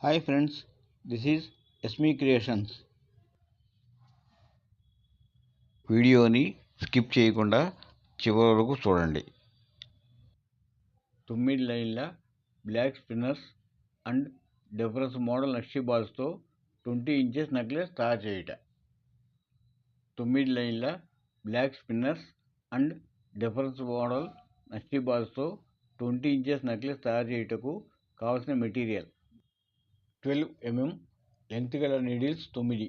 Hi friends, this is SME Creations. వీడియోని skip చేయకుండా చివరి వరకు చూడండి. 9 లైన్ల black spinners and difference model నక్షి బాల్స్తో 20 ఇంచెస్ నెక్లెస్ తయారు చేయుట. 9 లైన్ల black spinners and difference model నక్షి బాల్స్తో 20 ఇంచెస్ నెక్లెస్ తయారు చేయుటకు కావలసిన మెటీరియల్ 12 mm లెంగ్త్ గల needles 9,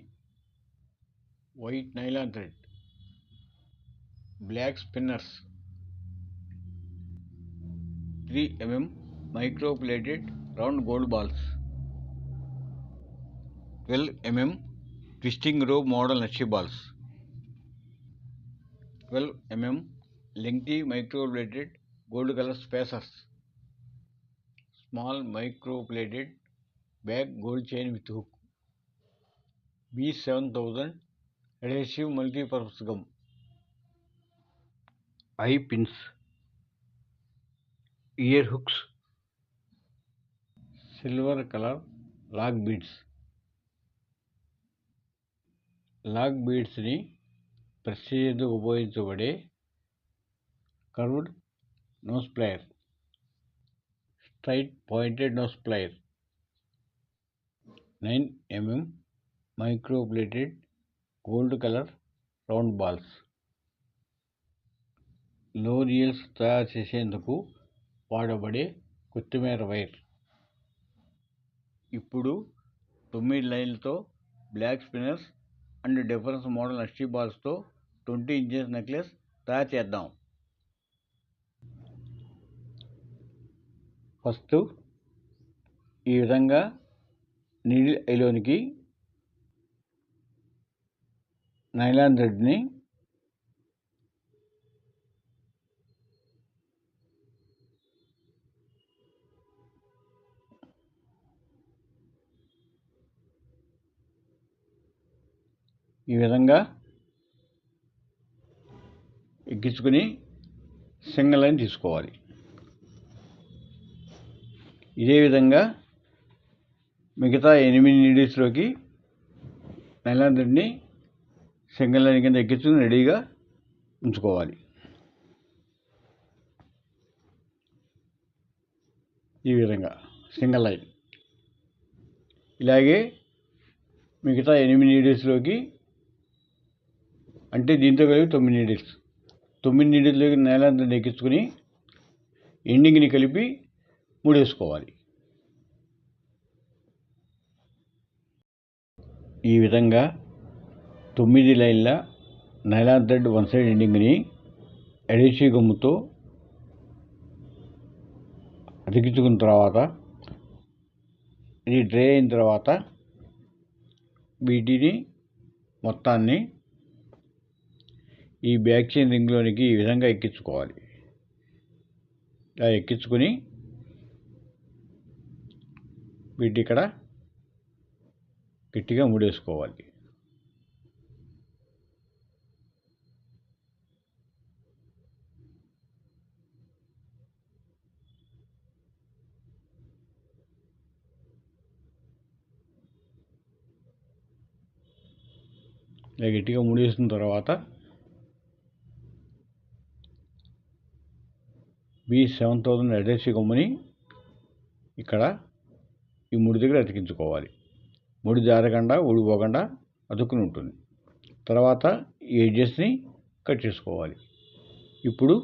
white nylon thread, black spinners, 3 mm micro plated round gold balls, 12 mm twisting row model నక్షి balls, 12 mm lengthy micro plated gold colour spacers, small micro plated back gold chain with hook, B7000 adhesive multi-purpose gum, eye pins, ear hooks, silver color lock beads. Lock బీడ్స్ని press చేసేందుకు ఉపయోగించబడే curved nose plier, straight pointed nose plier, 9 mm micro plated gold colour round balls. లో రియల్స్ తయారు చేసేందుకు వాడబడే కొత్తిమీర wire. ఇప్పుడు 9 లైన్లతో black spinners and difference model నక్షి బాల్స్తో 20 ఇంచెస్ నెక్లెస్ తయారు చేద్దాం. ఫస్ట్ ఈ విధంగా నీడిల్ ఐలోనికి నైలాన్ థ్రెడ్ని ఈ విధంగా ఎక్కించుకుని సింగిల్ లైన్ తీసుకోవాలి. ఇదే విధంగా మిగతా 8 నీడిల్స్లోకి నైలాన్ థ్రెడ్ని సింగిల్ లైన్ కింద ఎక్కించుకుని రెడీగా ఉంచుకోవాలి. ఈ విధంగా సింగిల్ లైన్. ఇలాగే మిగతా 8 నీడిల్స్లోకి, అంటే దీంతో కలిపి 9 నీడిల్స్, 9 నీడిల్స్లోకి నైలాన్ థ్రెడ్ ఎక్కించుకుని ఎండింగ్ని కలిపి ముడేసుకోవాలి. ఈ విధంగా 9 లైన్ల నైలాన్ థ్రెడ్ వన్ సైడ్ ఎండింగ్ని అడేసివ్ గమ్ముతో అతికించుకున్న తర్వాత, ఇది డ్రై అయిన తర్వాత వీటిని మొత్తాన్ని ఈ బ్యాక్ చైన్ రింగ్లోనికి ఈ విధంగా ఎక్కించుకోవాలి. ఇలా ఎక్కించుకొని వీటి ఇక్కడ గట్టిగా ముడేసుకోవాలి. ఇలా గట్టిగా ముడేసిన తర్వాత B7000 అడ్హెసివ్ గమ్ముని ఇక్కడ ఈ ముడి దగ్గర అతికించుకోవాలి. ముడి జారకుండా ఊడిపోకుండా అతుక్కుని ఉంటుంది. తర్వాత ఈ ఎడ్జెస్ని కట్ చేసుకోవాలి. ఇప్పుడు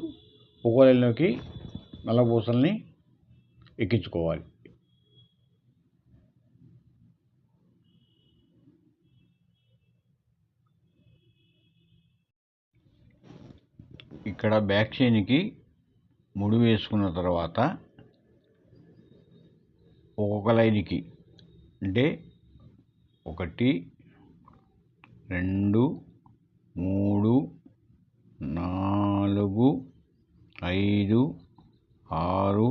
ఒక్కో లైన్లోకి నల్లపూసల్ని ఎక్కించుకోవాలి. ఇక్కడ బ్యాక్ చైన్కి ముడి వేసుకున్న తర్వాత ఒక్కొక్క లైన్కి, అంటే 1, 2, 3, 4, 5, 6,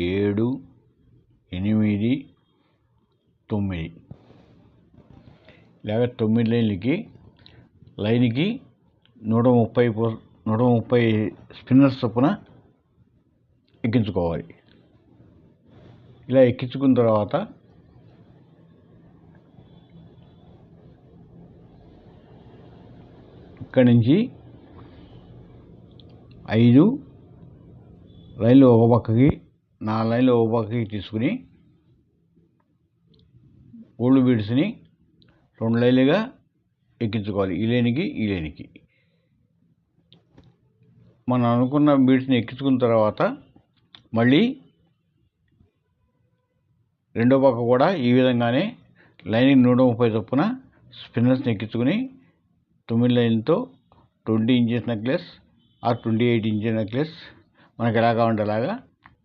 7, 8, 9 ఇలాగ 9 లైన్లకి లైన్కి 130 స్పిన్నర్స్ చొప్పున ఎక్కించుకోవాలి. ఇలా ఎక్కించుకున్న తర్వాత ఇక్కడి నుంచి 5 లైన్లు ఒక పక్కకి 4 లైన్లు ఒక పక్కకి తీసుకుని గోల్డ్ బీడ్స్ని 2 లైన్లుగా ఎక్కించుకోవాలి. ఈ లైన్కి మనం అనుకున్న బీడ్స్ని ఎక్కించుకున్న తర్వాత మళ్ళీ రెండో పక్క కూడా ఈ విధంగానే లైనింగ్ 130 చొప్పున స్పిన్నర్స్ని ఎక్కించుకుని 9 లైన్లతో 20 inches necklace or 28 inches necklace మనకు ఎలా కావాలంటే అలాగా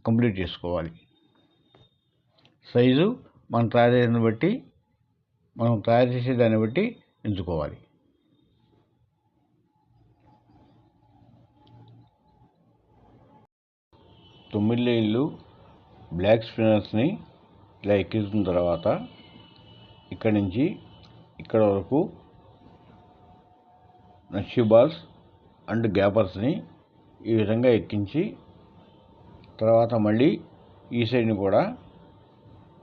కంప్లీట్ చేసుకోవాలి. సైజు మనం తయారు చేసే దాన్ని బట్టి ఎంచుకోవాలి. తొమ్మిది లైన్లు బ్లాక్ స్పిన్నర్స్ని ఇలా ఎక్కించుకున్న తర్వాత ఇక్కడి నుంచి ఇక్కడ వరకు నక్షి బాల్స్ అండ్ గ్యాపర్స్ని ఈ విధంగా ఎక్కించి తర్వాత మళ్ళీ ఈ సైడ్ని కూడా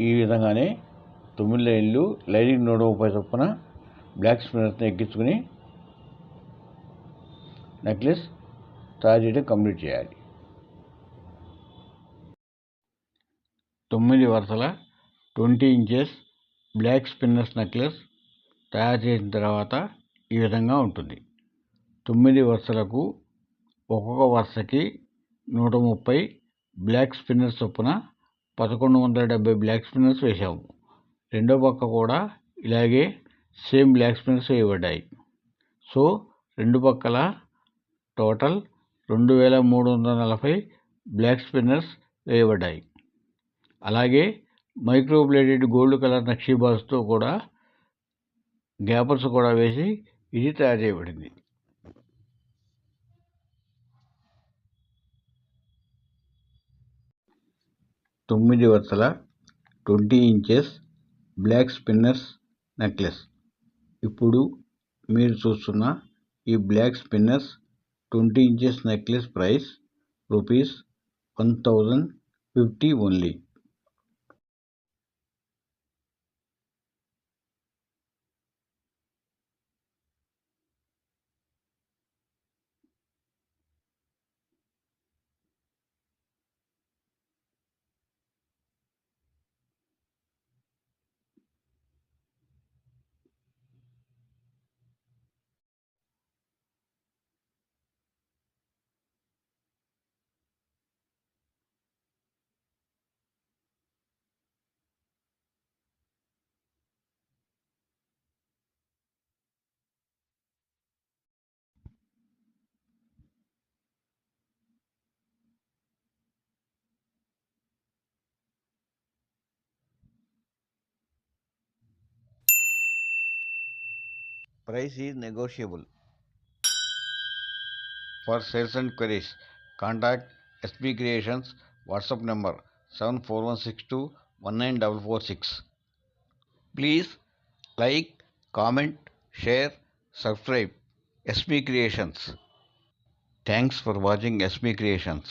ఈ విధంగానే 9 లైన్లు లైనింగ్ 130 చొప్పున బ్లాక్ స్పిన్నర్స్ని ఎక్కించుకుని నెక్లెస్ తయారు చేయడం కంప్లీట్ చేయాలి. 9 వరుసల 20 ఇంచెస్ బ్లాక్ స్పిన్నర్స్ నెక్లెస్ తయారు చేసిన తర్వాత ఈ విధంగా ఉంటుంది. 9 వరుసలకు ఒక్కొక్క వరుసకి 130 బ్లాక్ స్పిన్నర్స్ చొప్పున 1170 బ్లాక్ స్పిన్నర్స్ వేసాము. రెండో పక్క కూడా ఇలాగే సేమ్ బ్లాక్ స్పిన్నర్స్ వేయబడ్డాయి. సో రెండు పక్కల టోటల్ 2340 బ్లాక్ స్పిన్నర్స్ వేయబడ్డాయి. అలాగే మైక్రో బ్లేడెడ్ గోల్డ్ కలర్ నక్షీ బాల్స్తో కూడా గ్యాపర్స్ కూడా వేసి ఇది తయారు చేయబడింది. తొమ్మిది వరుసల 20 ఇంచెస్ బ్లాక్ స్పిన్నర్స్ నెక్లెస్. ఇప్పుడు మీరు చూస్తున్న ఈ black spinners 20 inches necklace price ₹1050 only. Price is negotiable. For sales and queries, contact SB Creations WhatsApp number 7416219446. Please like, comment, share, subscribe SB Creations. Thanks for watching SB Creations.